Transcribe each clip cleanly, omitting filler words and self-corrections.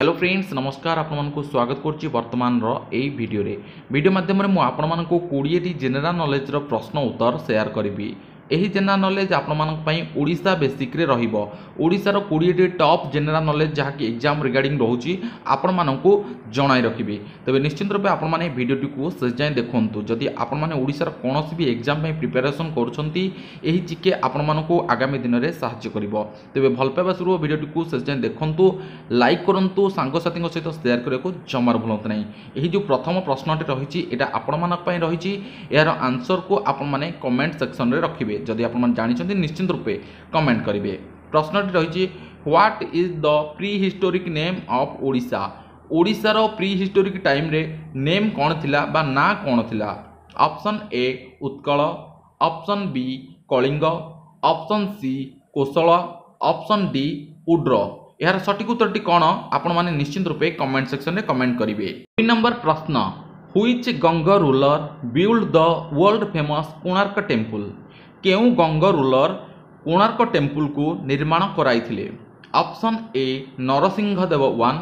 Hello friends नमस्कार आपको स्वागत करुच्ची वर्तमान वीडियो माध्यम मुझे आपको 20 जेनेराल नॉलेज प्रश्न उत्तर शेयर करी। यही जेनेराल नॉलेज आपड़ा बेसिक ओडिशार 20 टॉप जेनेराल नॉलेज जहाँकि एग्जाम रिगार्डिंग रोचे आपण मानू जणाई रखी। तेज निश्चित रूप आपने भिडटी को शेष जाए देखूँ जदि आपशार कौन भी एग्जाम प्रिपेरेसन करुँचे आपण मानू आगामी दिन में साहाय्य कर। तेज भल पाइबा शुरू भिडटी को शेष जाए देखूँ लाइक करूँ सांगसाथी सहित शेयर करने को जमार भूलु ना। यही जो प्रथम प्रश्नटी रही रही यार आंसर को आपने कमेंट सेक्शन में रखिए जदि आप जानते निश्चित रूपे कमेंट करेंगे। प्रश्नटी रही what is the pre historic name of Odisha. ओडिशार प्री हिस्टोरिक टाइम रे नेम कौन थिला बा ना कौन थिला। Option A Utkal, option B Kalinga, option C Kosal, option D Udra. यार सठिक उत्तरटी कौन आपण माने निश्चित रूपे कमेंट सेक्शन में कमेंट करेंगे। 2 नंबर प्रश्न which Ganga ruler build the world famous Konark temple. केउ गंग रूलर कोणार्क टेम्पल को निर्माण कराइथिले। Option A Narasimhadeva 1,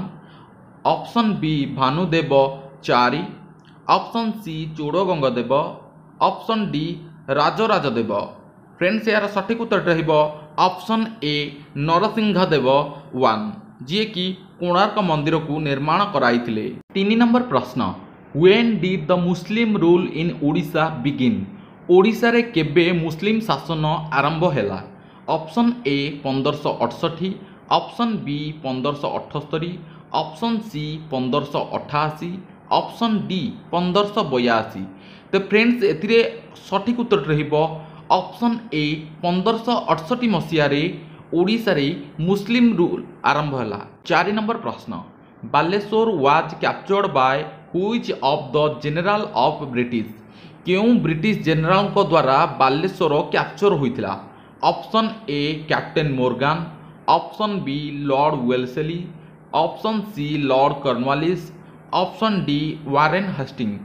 option B Bhanudeva 4, option C Chodagangadeva, option D Rajarajadeva. Friends यार सठिक उत्तर रहिबो ऑप्शन ए नरसिंहदेव 1 जी कि कोणार्क मंदिर को निर्माण कराइथिले। 3 नंबर प्रश्न when did the Muslim rule in Odisha begin. Odisha रे केबे मुस्लिम शासन आरंभ हैला। Option A 1568, option B 1578, option C 1588, option D 1582। तो फ्रेंड्स एथिरे सठिक उत्तर रहिबो ऑप्शन ए 1568 मसीह ओडिशा रे मुस्लिम रूल आरंभ हैला। 4 नंबर प्रश्न Baleswar was captured by which of the general of British. क्यों ब्रिटिश जनरल को द्वारा बालेश्वर कैप्चर होइथिला। Option A captain Morgan, option B lord Wellesley, option C lord Cornwallis, option D Warren Hastings.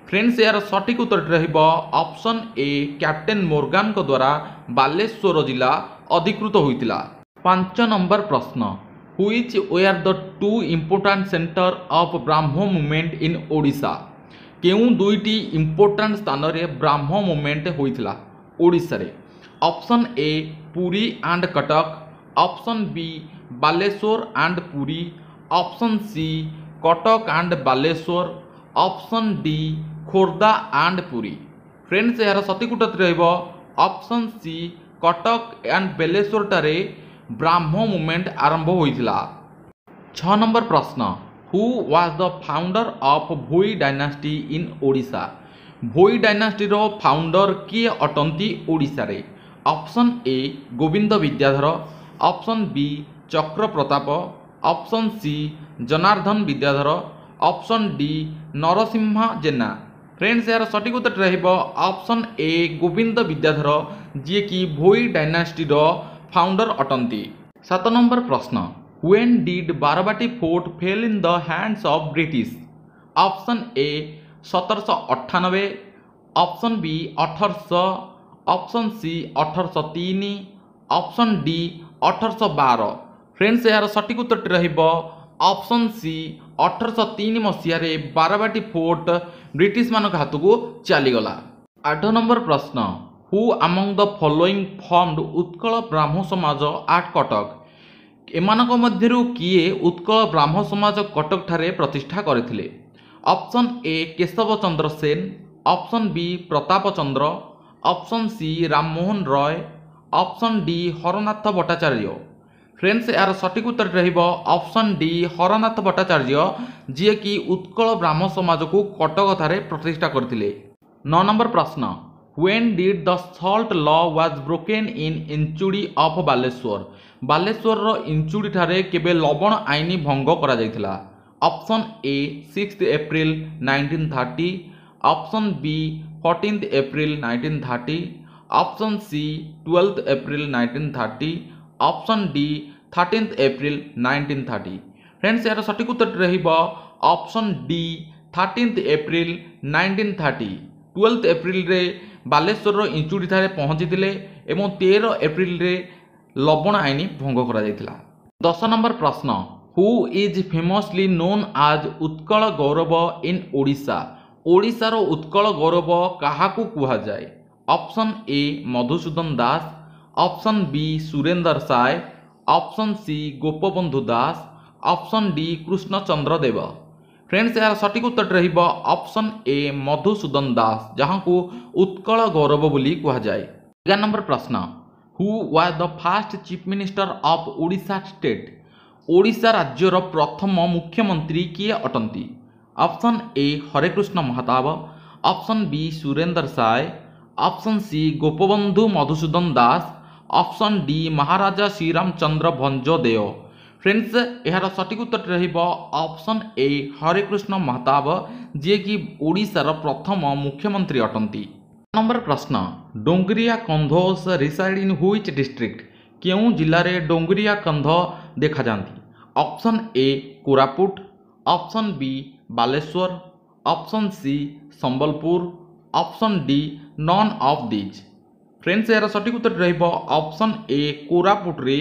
Friends यार सठिक उत्तर रहिबो ऑप्शन ए कैप्टेन मोर्गान को द्वारा बालेश्वर जिला अधिकृत होइतिला। 5 नंबर प्रश्न which were the 2 important centre of Brahmo movement in Odisha. केउ दुईटी इम्पोर्टेंट स्थान रे ब्राह्मो मूवमेंट होइतिला ओडिशा रे। Option A Puri and Cuttack, option B Baleswar and Puri, option C Cuttack and Baleswar, option D Khordha and Puri. Friends यार सठिक उत्तर रहिबो option C Cuttack and Baleswar टारे ब्राह्मो मूवमेंट आरंभ होइतिला। 6 नंबर प्रश्न who was the founder of Bhoi dynasty in Odisha. Bhoi dynasty रो फाउंडर किए अटंती ओडिशा रे। Option A Govind Vidyadhar, option B Chakra Pratap, option C Janardan Vidyadhar, option D Narasimha Jena. Friends यार सठिक उत्तर रहिबो ऑप्शन ए गोविंद विद्याधर जी कि भोई डायनास्टी रो फाउंडर अटंती। 7 नंबर प्रश्न when did Barabati fort fell in the hands of British. Option A 1798, option B 1800, option C 1803, option D 1812। Friends यार सठिक उत्तर रहिबो ऑप्शन सी 1803 मसीह बारबाटी फोर्ट ब्रिटिश मान हाथ को चलीगला। 8 नंबर प्रश्न who among the following formed Utkal Brahmo समाज आट कटक। एमानक मध्यरु किए उत्कल ब्राह्मो समाज कटक ठारे प्रतिष्ठा करथिले। Option A Keshab Chandra Sen, option B Pratap Chandra, option C Rammohan Roy, option D Harnath Bhattacharya. Friends यार सठिक उत्तर रहिबो ऑप्शन डी हरनाथ भट्टाचार्य जी कि उत्कल ब्राह्मो समाज को कटक ठारे प्रतिष्ठा करथिले। 9 नंबर प्रश्न when did the salt law was broken in Inchudi of Baleswar. Baleswar रो इंचुड़ी ठारे केबे लवण आईन भंग करा जायतिला। Option A 6 April 1930, option B 14 April 1930, option C 12 April 1930, option D 13 April 1930। Friends यार सठिक उत्तर रहिबो ऑप्शन डी 13 एप्रिल 1930। 12 एप्रिल रे बालेश्वर इंचुड़ी ठारे पहुंची एवं 13 एप्रिल रे लवण आईन भंग करा जायतिला। 10 नंबर प्रश्न who is famously known as Utkal गौरव इन ओडिशा। ओडिशार उत्कल गौरव काहाकू कुहा जाए? Option A Madhusudan Das, option B Surendra Sai, option C Gopabandhu Das, option D Krishnachandra Dev. Friends यार सठिक उत्तर रहिबो ऑप्शन ए मधुसूदन दास, जहां को उत्कल गौरव बोली कुहा जाए। 11 नंबर प्रश्न, who was the first chief minister of Odisha state. Odisha राज्यर प्रथम मुख्यमंत्री किए अटंती? Option A Harekrushna Mahtab, option B Surendra Sai, option C Gopabandhu Madhusudan Das, option D Maharaja Sriramchandra Bhanjdeo. Friends यार सठिक उत्तर रहिबो ऑप्शन ए हरेकृष्ण महताब, जे कि ओडिशार प्रथम मुख्यमंत्री अटंती। नंबर प्रश्न, Dongria Kondhs reside in which district. केउं जिल्ला रे डोंगरिया कंध देखा जाती? Option A Koraput, option B Baleswar, option C Sambalpur, option D none of these. Friends यार सठिक उत्तर रहिबो ऑप्शन ए कोरापुट रे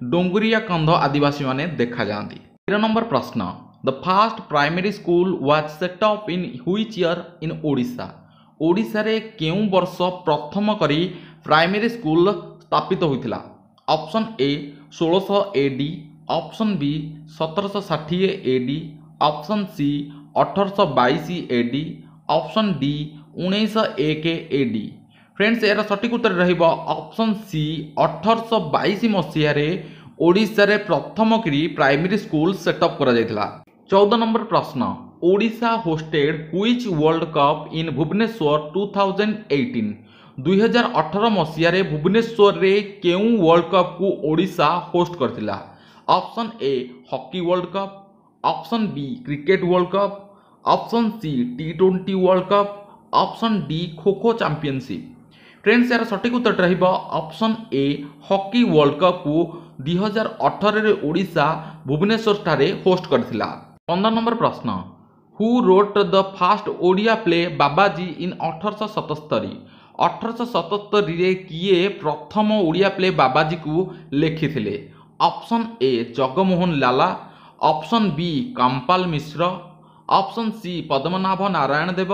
डोंगरिया कंध आदिवासी माने देखा जाती। 13 नंबर प्रश्न, the first primary school was set up in which year in Odisha. Odisha रे केउं वर्ष प्रथम करी प्राइमरी स्कूल स्थापित होइतिला? Option A 1600 AD, option B 1760 AD, option C 1822 AD, option D 1901 AD. Friends यार सठिक उत्तर रहिबो ऑप्शन सी 1822 मसीहा रे ओडिशा रे प्रथम करी प्राइमरी स्कूल सेटअप करा जायतिला। 14 नंबर प्रश्न, Odisha hosted which world cup in Bhubaneswar 2018। 2018 मसीहा रे भुवनेश्वर रे केउं वर्ल्ड कप को ओडिशा होस्ट करथिला? Option A hockey world cup, option B cricket world cup, option C T20 world cup, option D kho kho championship. Friends यार सठिक उत्तर रहिबो option A hockey world cup को 2018 रे ओडिशा भुवनेश्वर ठारे होस्ट करथिला। 15 नंबर प्रश्न, who wrote the first Odia play Babaji in 1877। 1877 रे किए प्रथम ओडिया प्ले बाबाजी को लिखिथिले? Option A Jagmohan Lala, option B Kampal Mishra, option C Padmanabh Narayan Deb,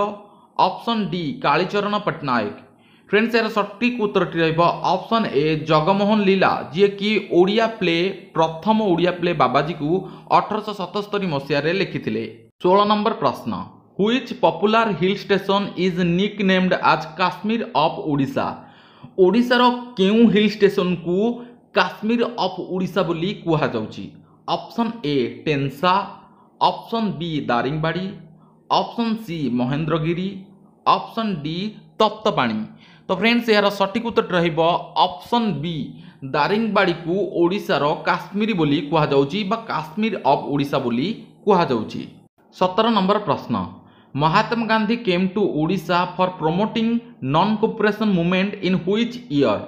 option D Kalicharan Pattnaik. Friends यार सठिक उत्तर रहिबो ऑप्शन ए जगमोहन लीला, जे कि ओडिया प्ले प्रथम ओडिया प्ले बाबाजी को 1877 मसीहा रे लिखिथिले। 16 नंबर प्रश्न, which popular hill station is nicknamed as Kashmir of Odisha. ओडिशार केउं हिल स्टेशन को काश्मीर ऑफ ओडिशा बोली कुहा जाउची? Option A Tensa, option B Daringbadi, option C Mahendragiri, option D Taptapani. तो फ्रेंड्स यार सठिक उत्तर रहिबो ऑप्शन बी दारिंगबाड़ी को ओडिशार काश्मीरी बोली कुहा जाउची बा काश्मीर ऑफ ओडिशा बोली कुहा जाउची। 17 नंबर प्रश्न, Mahatma Gandhi came to Odisha for promoting non cooperation movement in which year.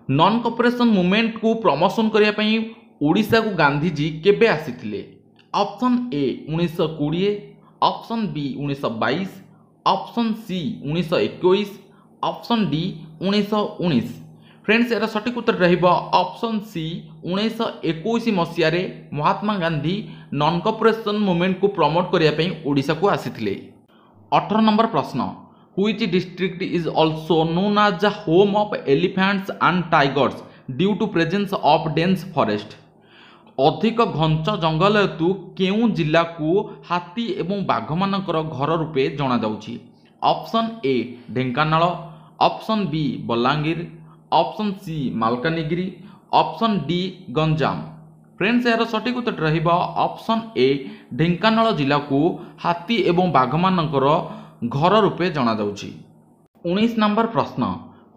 Non cooperation movement को प्रमोशन करिया पई ओडिशा को गांधीजी केबे आसीथिले? Option A 1920, option B 1922, option C 1921, option D 1919। Friends यार सठिक उत्तर रहिबो ऑप्शन सी 1921 मसीहा रे Mahatma Gandhi non cooperation movement को प्रमोट करिया पई ओडिशा को आसीथिले। 18 नंबर प्रश्न, which district is also known as the home of elephants and tigers due to presence of dense forest. अधिक घंच जंगल हेतु केउं जिला को हाथी एवं बाघ मानकर घर रूपे जना जाउची? Option A Dhenkanal, option B Balangir, option C Malkangiri, option D Ganjam. Friends यार सठिक उत्तर रहिबा ऑप्शन ए ढेंकानाल जिला को हाथी एवं बाघ मानकर घर रूपे जना जाउची। 19 नंबर प्रश्न,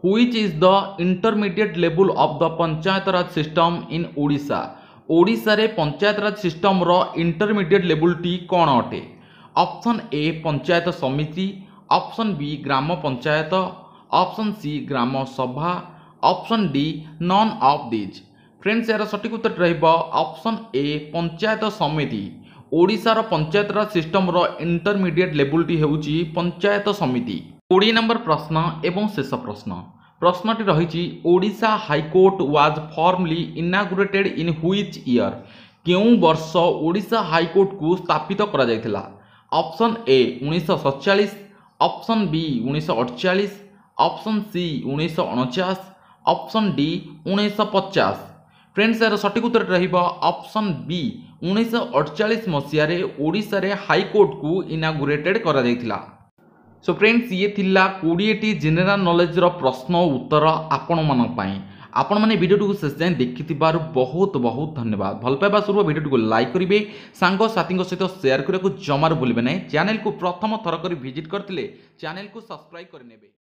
which is the intermediate level of the panchayat Raj system in Odisha. Odisha रे पंचायत राज सिस्टम रो इंटरमीडिएट लेवल टी कोन अटे? ऑप्शन ए पंचायत समिति, ऑप्शन बी ग्राम पंचायत, ऑप्शन सी ग्राम सभा, option D none of these. Friends यार सठिक उत्तर रहिबो ऑप्शन ए पंचायत समिति। ओडिशा रो पंचायत राज सिस्टम रो इंटरमीडिएट लेवल टी हेउची पंचायत समिति। 20 नंबर प्रश्न एवं शेष प्रश्न। प्रश्नटी रही Odisha high court was formally inaugurated in which year. କେଉଁ ବର୍ଷ ଓଡ଼ିଶା ହାଇକୋର୍ଟକୁ ସ୍ଥାପିତ କରାଯାଇଥିଲା? Option A 1947, option B 1948, option C 1949, option D 1950। Friends यार सठिक उत्तर रहिबा ऑप्शन बी 1948 मसीहारे ओडिशारे हाईकोर्ट को इनागुरेटेड करा जायतिला। सो फ्रेंड्स ये थिला 20 टी जनरल नॉलेज रो प्रश्न उत्तर आपण मन पई। आपण माने वीडियो को शेष जाए देखिथिबार बहुत बहुत धन्यवाद। भल पाइबा सुरु वीडियो को लाइक करिवे, सांग साथी सहित शेयर करने को जमार भूलिबे नहीं। चैनल को प्रथम थर कर विजिट करथिले चैनल को सब्सक्राइब करनेबे।